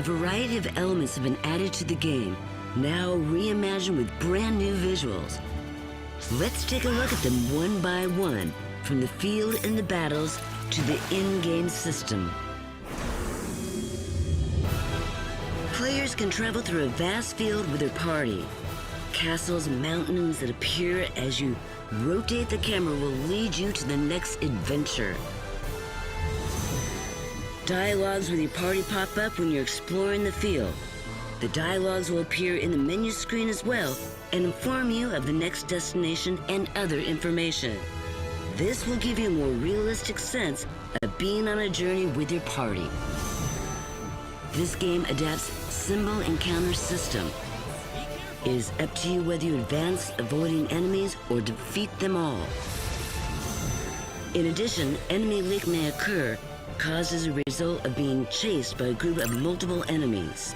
variety of elements have been added to the game, now reimagined with brand new visuals. Let's take a look at them one by one, from the field and the battles to the in-game system. Players can travel through a vast field with their party. Castles and mountains that appear as you rotate the camera will lead you to the next adventure. Dialogues with your party pop up when you're exploring the field. The dialogues will appear in the menu screen as well and inform you of the next destination and other information. This will give you a more realistic sense of being on a journey with your party. This game adapts symbol encounter system. It is up to you whether you advance, avoiding enemies, or defeat them all. In addition, enemy leak may occur, caused as a result of being chased by a group of multiple enemies.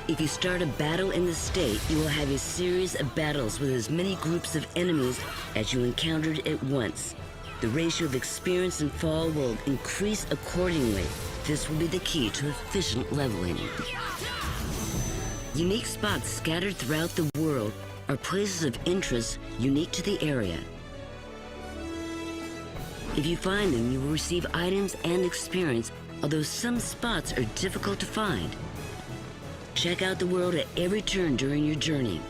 If you start a battle in the state, you will have a series of battles with as many groups of enemies as you encountered at once. The ratio of experience and fall will increase accordingly. This will be the key to efficient leveling. Unique spots scattered throughout the world are places of interest unique to the area. If you find them, you will receive items and experience, although some spots are difficult to find. Check out the world at every turn during your journey.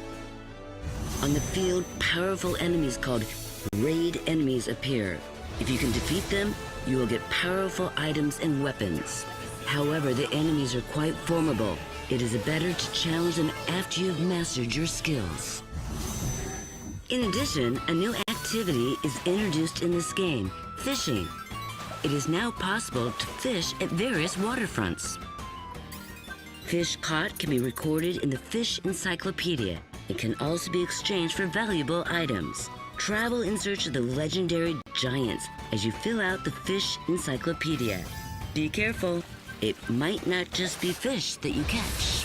On the field, powerful enemies called raid enemies appear. If you can defeat them, you will get powerful items and weapons. However, the enemies are quite formidable. It is better to challenge them after you've mastered your skills. In addition, a new activity is introduced in this game, fishing. It is now possible to fish at various waterfronts. Fish caught can be recorded in the Fish Encyclopedia. It can also be exchanged for valuable items. Travel in search of the legendary giants as you fill out the Fish Encyclopedia. Be careful, it might not just be fish that you catch.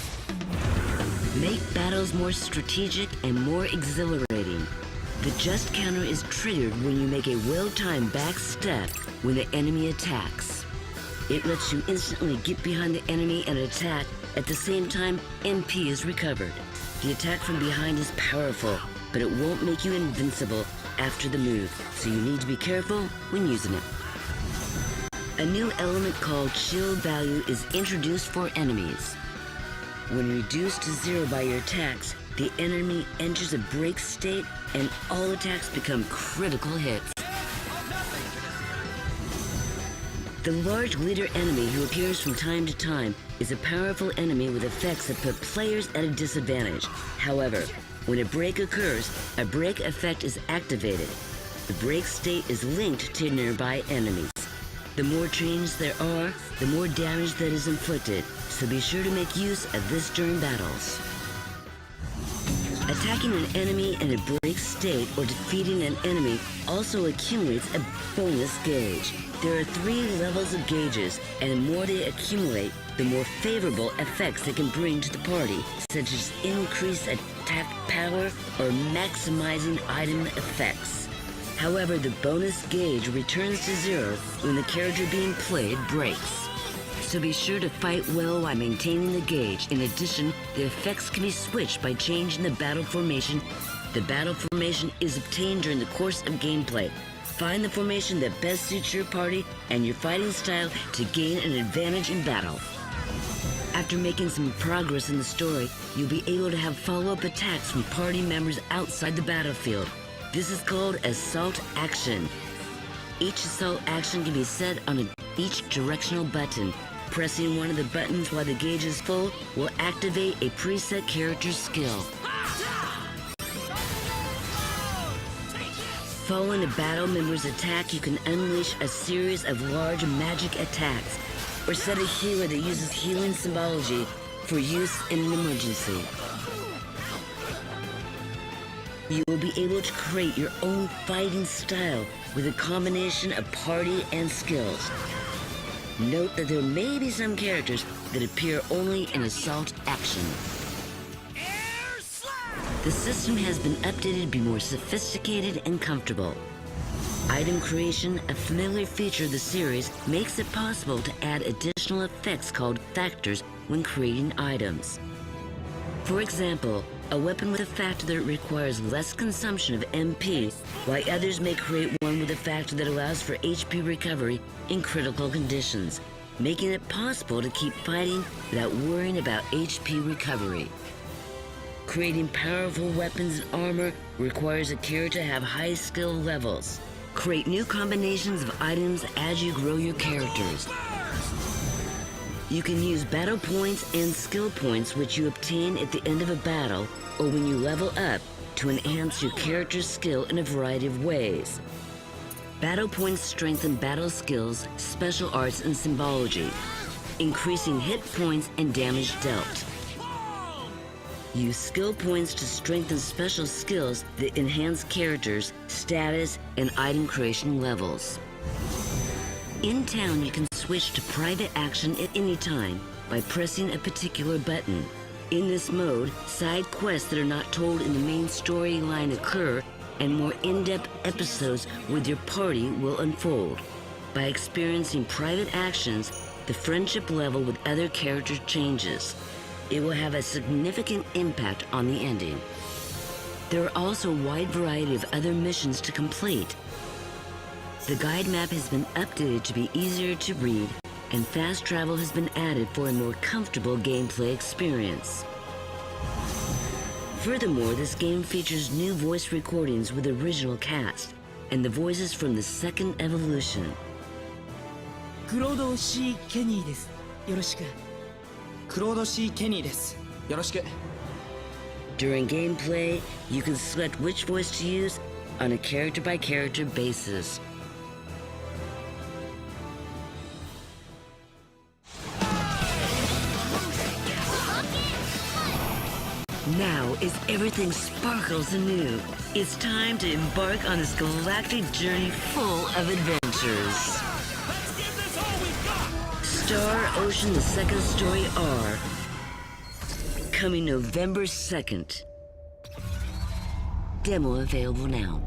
Make battles more strategic and more exhilarating. The just counter is triggered when you make a well-timed back step when the enemy attacks. It lets you instantly get behind the enemy and attack. At the same time, MP is recovered. The attack from behind is powerful, but it won't make you invincible after the move, so you need to be careful when using it. A new element called shield value is introduced for enemies. When reduced to 0 by your attacks, the enemy enters a break state and all attacks become critical hits. The large leader enemy who appears from time to time is a powerful enemy with effects that put players at a disadvantage. However, when a break occurs, a break effect is activated. The break state is linked to nearby enemies. The more chains there are, the more damage that is inflicted, so be sure to make use of this during battles. Attacking an enemy in a break state or defeating an enemy also accumulates a bonus gauge. There are 3 levels of gauges, and the more they accumulate, the more favorable effects they can bring to the party, such as increased attack power or maximizing item effects. However, the bonus gauge returns to 0 when the character being played breaks. So be sure to fight well while maintaining the gauge. In addition, the effects can be switched by changing the battle formation. The battle formation is obtained during the course of gameplay. Find the formation that best suits your party and your fighting style to gain an advantage in battle. After making some progress in the story, you'll be able to have follow-up attacks from party members outside the battlefield. This is called Assault Action. Each assault action can be set on each directional button. Pressing one of the buttons while the gauge is full will activate a preset character skill. Following a battle member's attack, you can unleash a series of large magic attacks, or set a healer that uses healing symbology for use in an emergency. You will be able to create your own fighting style with a combination of party and skills. Note that there may be some characters that appear only in Assault Action. The system has been updated to be more sophisticated and comfortable. Item creation, a familiar feature of the series, makes it possible to add additional effects called factors when creating items. For example, a weapon with a factor that requires less consumption of MP, while others may create one with a factor that allows for HP recovery in critical conditions, making it possible to keep fighting without worrying about HP recovery. Creating powerful weapons and armor requires a character to have high skill levels. Create new combinations of items as you grow your characters. You can use battle points and skill points which you obtain at the end of a battle or when you level up to enhance your character's skill in a variety of ways. Battle points strengthen battle skills, special arts, and symbology, increasing hit points and damage dealt. Use skill points to strengthen special skills that enhance characters, status, and item creation levels. In town, you can switch to private action at any time by pressing a particular button. In this mode, side quests that are not told in the main storyline occur, and more in-depth episodes with your party will unfold. By experiencing private actions, the friendship level with other characters changes. It will have a significant impact on the ending. There are also a wide variety of other missions to complete. The guide map has been updated to be easier to read, and fast travel has been added for a more comfortable gameplay experience. Furthermore, this game features new voice recordings with the original cast and the voices from the second evolution. クロード C ケニーです。よろしく。クロード C ケニーです。よろしく。 During gameplay, you can select which voice to use on a character-by-character basis. Now, as everything sparkles anew, it's time to embark on this galactic journey full of adventures. Star Ocean: The Second Story R, coming November 2nd. Demo available now.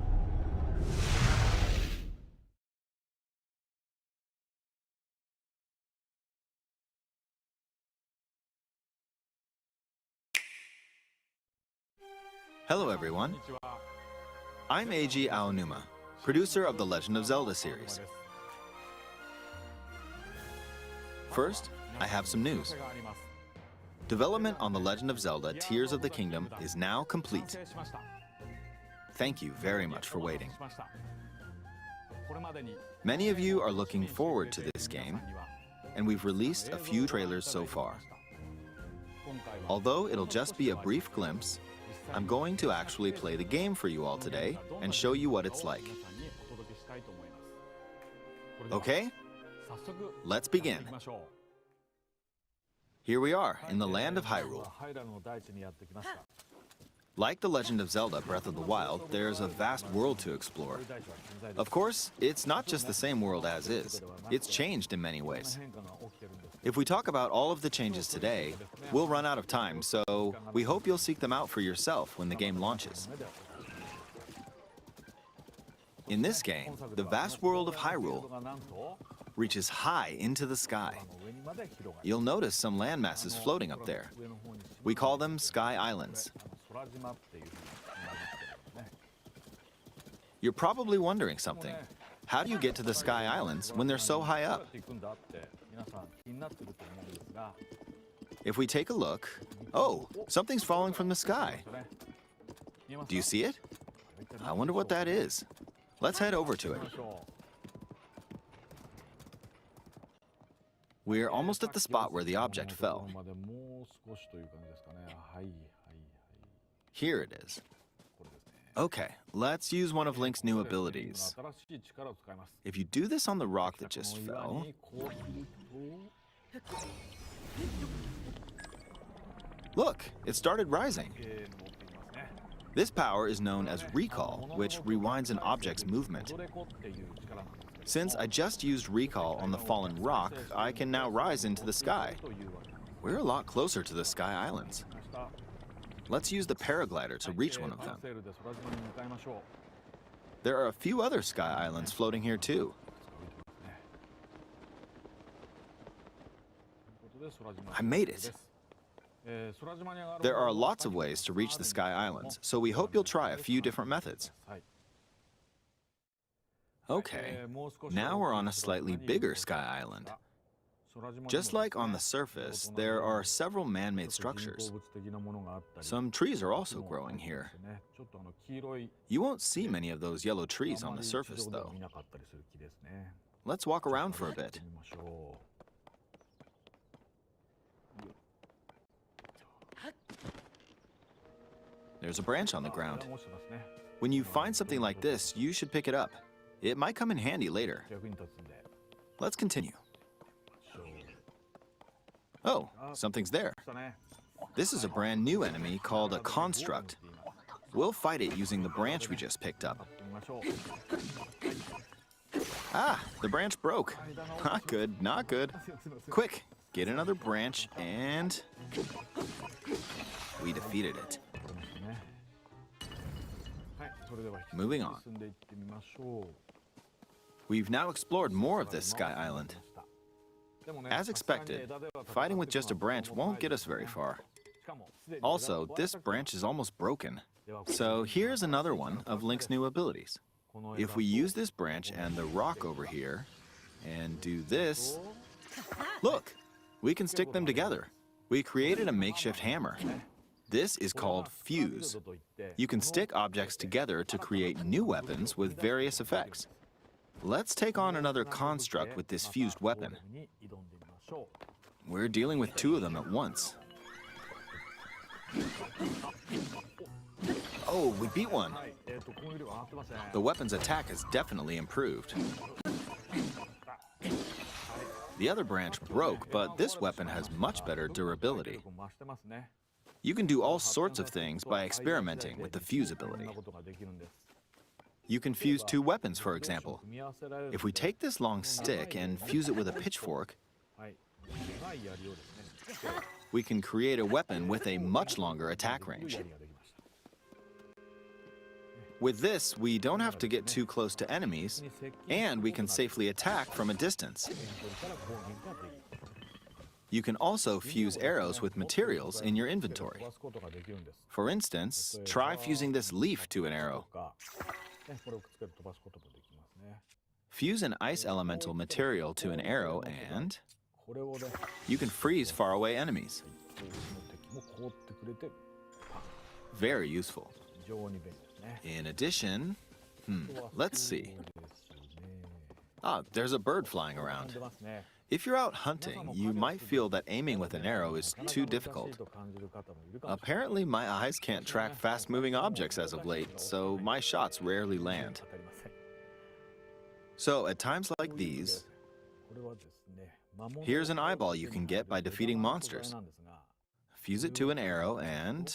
Hello everyone, I'm Eiji Aonuma, producer of the Legend of Zelda series. First, I have some news. Development on The Legend of Zelda Tears of the Kingdom is now complete. Thank you very much for waiting. Many of you are looking forward to this game, and we've released a few trailers so far. Although it'll just be a brief glimpse, I'm going to actually play the game for you all today and show you what it's like. Okay? Let's begin. Here we are in the land of Hyrule. Like The Legend of Zelda Breath of the Wild, there's a vast world to explore. Of course, it's not just the same world as is. It's changed in many ways. If we talk about all of the changes today, we'll run out of time, so we hope you'll seek them out for yourself when the game launches. In this game, the vast world of Hyrule reaches high into the sky. You'll notice some landmasses floating up there. We call them Sky Islands. You're probably wondering something. How do you get to the Sky Islands when they're so high up? If we take a look, oh, something's falling from the sky. Do you see it? I wonder what that is. Let's head over to it. We're almost at the spot where the object fell. Here it is. Okay, let's use one of Link's new abilities. If you do this on the rock that just fell... Look, it started rising. This power is known as Recall, which rewinds an object's movement. Since I just used Recall on the fallen rock, I can now rise into the sky. We're a lot closer to the Sky Islands. Let's use the paraglider to reach one of them. There are a few other Sky Islands floating here too. I made it. There are lots of ways to reach the Sky Islands, so we hope you'll try a few different methods. Okay, now we're on a slightly bigger Sky Island. Just like on the surface, there are several man-made structures. Some trees are also growing here. You won't see many of those yellow trees on the surface, though. Let's walk around for a bit. There's a branch on the ground. When you find something like this, you should pick it up. It might come in handy later. Let's continue. Oh, something's there. This is a brand new enemy called a construct. We'll fight it using the branch we just picked up. Ah, the branch broke. Not good, not good. Quick, get another branch and... we defeated it. Moving on. We've now explored more of this Sky Island. As expected, fighting with just a branch won't get us very far. Also, this branch is almost broken. So here's another one of Link's new abilities. If we use this branch and the rock over here, and do this, look, we can stick them together. We created a makeshift hammer. This is called fuse. You can stick objects together to create new weapons with various effects. Let's take on another construct with this fused weapon. We're dealing with two of them at once. Oh, we beat one. The weapon's attack has definitely improved. The other branch broke, but this weapon has much better durability. You can do all sorts of things by experimenting with the fuse ability. You can fuse two weapons, for example. If we take this long stick and fuse it with a pitchfork, we can create a weapon with a much longer attack range. With this, we don't have to get too close to enemies, and we can safely attack from a distance. You can also fuse arrows with materials in your inventory. For instance, try fusing this leaf to an arrow. Fuse an ice elemental material to an arrow and you can freeze faraway enemies. Very useful. In addition, let's see. Ah, there's a bird flying around. If you're out hunting, you might feel that aiming with an arrow is too difficult. Apparently, my eyes can't track fast-moving objects as of late, so my shots rarely land. So, at times like these, here's an eyeball you can get by defeating monsters. Fuse it to an arrow and...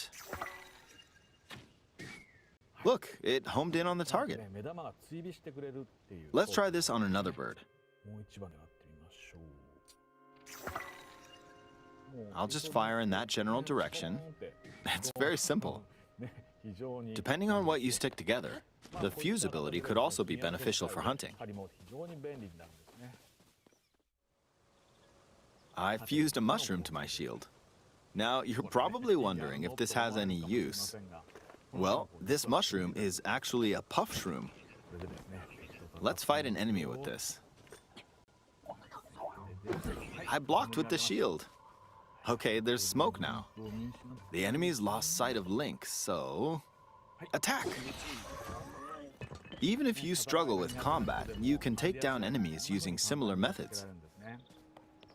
look, it homed in on the target. Let's try this on another bird. I'll just fire in that general direction. It's very simple. Depending on what you stick together, the fuse ability could also be beneficial for hunting. I fused a mushroom to my shield. Now, you're probably wondering if this has any use. Well, this mushroom is actually a puff shroom. Let's fight an enemy with this. I blocked with the shield. Okay, there's smoke now. The enemy's lost sight of Link, so... attack! Even if you struggle with combat, you can take down enemies using similar methods.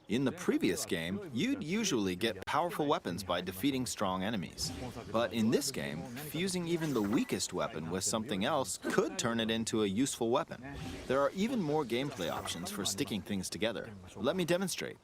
In the previous game, you'd usually get powerful weapons by defeating strong enemies. But in this game, fusing even the weakest weapon with something else could turn it into a useful weapon. There are even more gameplay options for sticking things together. Let me demonstrate.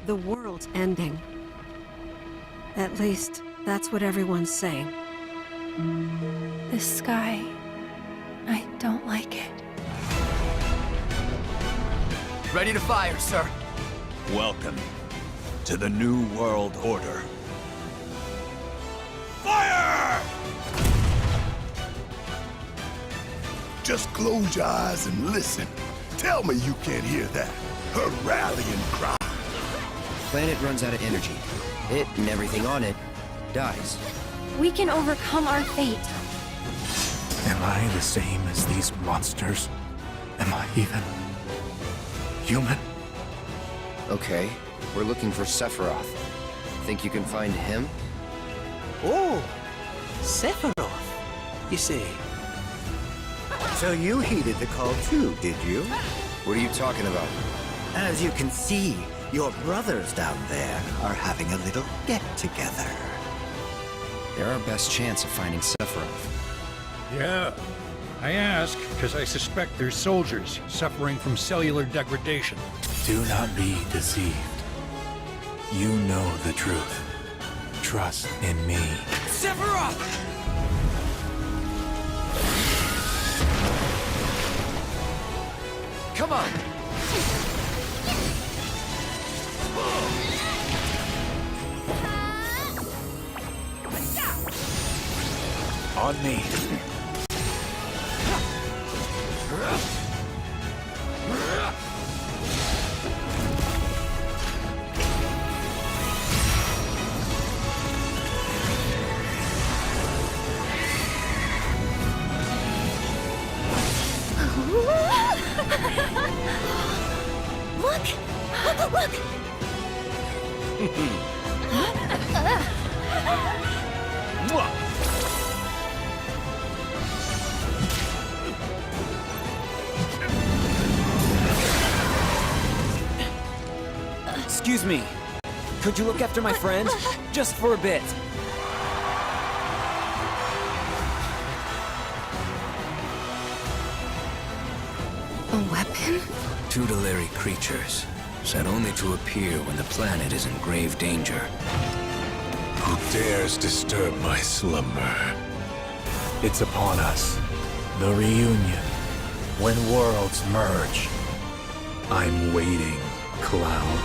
The world's ending. At least, that's what everyone's saying. The sky, I don't like it. Ready to fire, sir. Welcome to the New World Order. Fire! Just close your eyes and listen. Tell me you can't hear that. Her rallying cry. Planet runs out of energy. It and everything on it dies. We can overcome our fate. Am I the same as these monsters? Am I even human? Okay, we're looking for Sephiroth. Think you can find him? Oh, Sephiroth, you see. So you heeded the call too, did you? What are you talking about? As you can see, your brothers down there are having a little get-together. They're our best chance of finding Sephiroth. Yeah. I ask because I suspect there's soldiers suffering from cellular degradation. Do not be deceived. You know the truth. Trust in me. Sephiroth! Come on! On me. Look! Excuse me. Could you look after my friend? Just for a bit. A weapon? Tutelary creatures, said only to appear when the planet is in grave danger. Who dares disturb my slumber? It's upon us. The reunion. When worlds merge. I'm waiting, Cloud.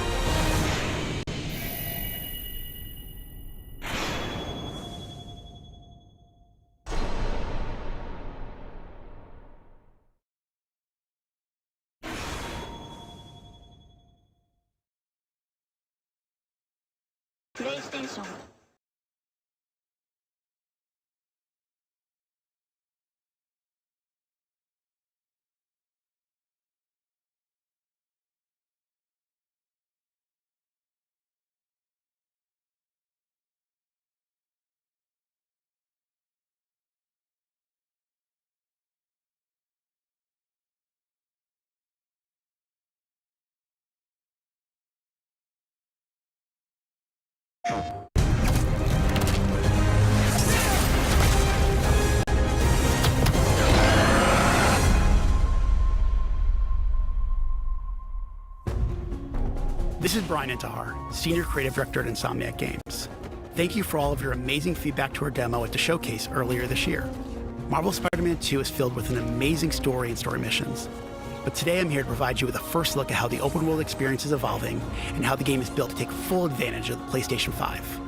PlayStation. This is Brian Intihar, Senior Creative Director at Insomniac Games. Thank you for all of your amazing feedback to our demo at the showcase earlier this year. Marvel Spider-Man 2 is filled with an amazing story and story missions. But today I'm here to provide you with a first look at how the open world experience is evolving and how the game is built to take full advantage of the PlayStation 5.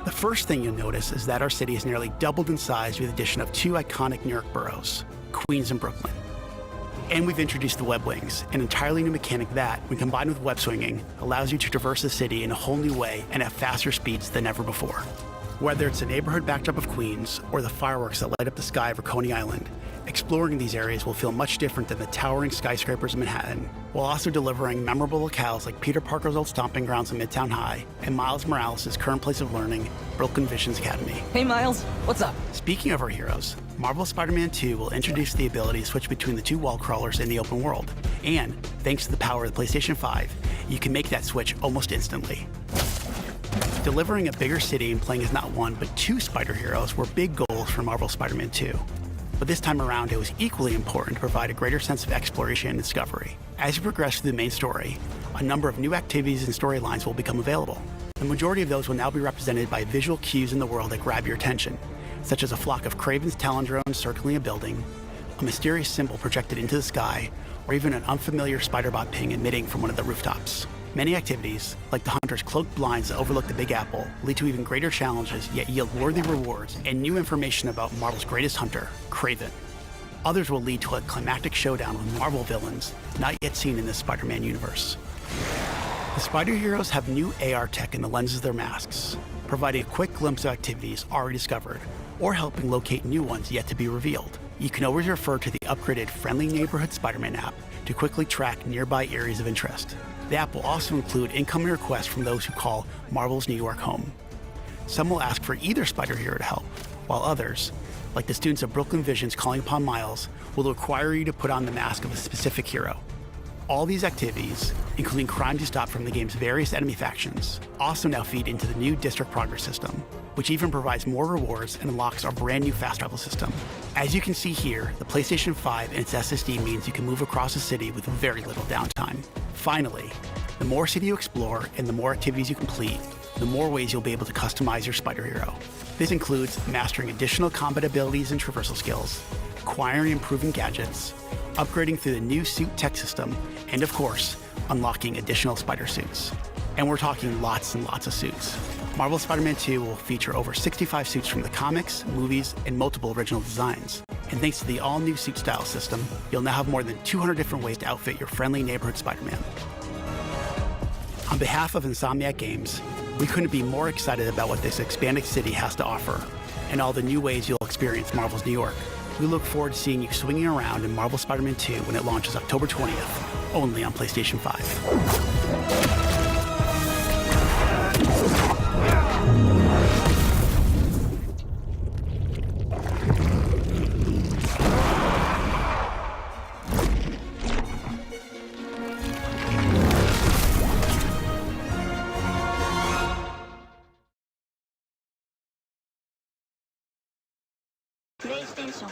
The first thing you'll notice is that our city has nearly doubled in size with the addition of two iconic New York boroughs, Queens and Brooklyn. And we've introduced the web wings, an entirely new mechanic that, when combined with web swinging, allows you to traverse the city in a whole new way and at faster speeds than ever before. Whether it's the neighborhood backdrop of Queens or the fireworks that light up the sky over Coney Island, exploring these areas will feel much different than the towering skyscrapers of Manhattan, while also delivering memorable locales like Peter Parker's old stomping grounds in Midtown High and Miles Morales' current place of learning, Brooklyn Visions Academy. Hey, Miles. What's up? Speaking of our heroes, Marvel Spider-Man 2 will introduce the ability to switch between the two wall crawlers in the open world. And, thanks to the power of the PlayStation 5, you can make that switch almost instantly. Delivering a bigger city and playing as not one, but two spider heroes were big goals for Marvel Spider-Man 2. But this time around, it was equally important to provide a greater sense of exploration and discovery. As you progress through the main story, a number of new activities and storylines will become available. The majority of those will now be represented by visual cues in the world that grab your attention, such as a flock of Kraven's Talon drones circling a building, a mysterious symbol projected into the sky, or even an unfamiliar spider-bot ping emitting from one of the rooftops. Many activities, like the hunter's cloaked blinds that overlook the Big Apple, lead to even greater challenges, yet yield worthy rewards and new information about Marvel's greatest hunter, Kraven. Others will lead to a climactic showdown with Marvel villains not yet seen in this Spider-Man universe. The Spider Heroes have new AR tech in the lenses of their masks, providing a quick glimpse of activities already discovered, or helping locate new ones yet to be revealed. You can always refer to the upgraded Friendly Neighborhood Spider-Man app to quickly track nearby areas of interest. The app will also include incoming requests from those who call Marvel's New York home. Some will ask for either Spider Hero to help, while others, like the students of Brooklyn Visions calling upon Miles, will require you to put on the mask of a specific hero. All these activities, including crimes you stop from the game's various enemy factions, also now feed into the new District Progress system, which even provides more rewards and unlocks our brand new fast travel system. As you can see here, the PlayStation 5 and its SSD means you can move across the city with very little downtime. Finally, the more city you explore and the more activities you complete, the more ways you'll be able to customize your Spider Hero. This includes mastering additional combat abilities and traversal skills, acquiring and improving gadgets, upgrading through the new suit tech system, and of course, unlocking additional spider suits. And we're talking lots and lots of suits. Marvel Spider-Man 2 will feature over 65 suits from the comics, movies, and multiple original designs. And thanks to the all-new suit style system, you'll now have more than 200 different ways to outfit your friendly neighborhood Spider-Man. On behalf of Insomniac Games, we couldn't be more excited about what this expanded city has to offer, and all the new ways you'll experience Marvel's New York. We look forward to seeing you swinging around in Marvel Spider-Man 2 when it launches October 20th, only on PlayStation 5. PlayStation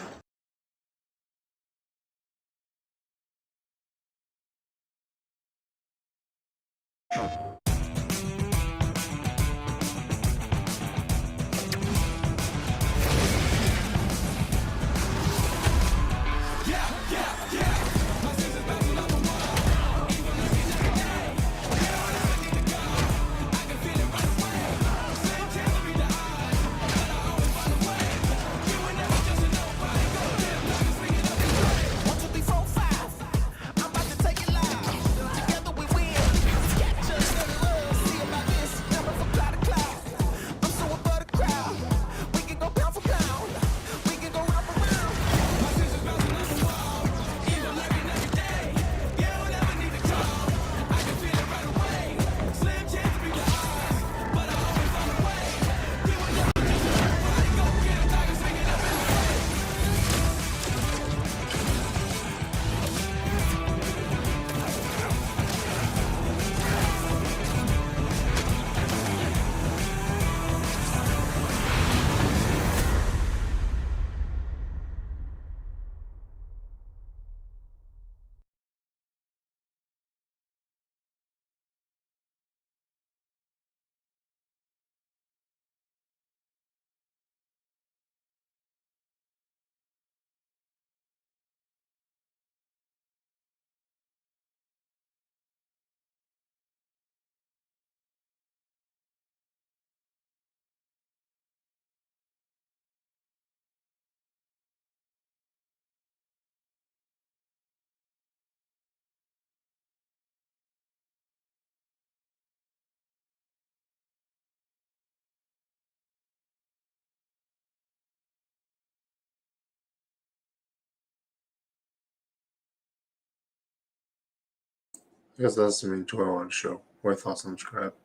I guess that's the main toy I want to show. What are your thoughts on this crap?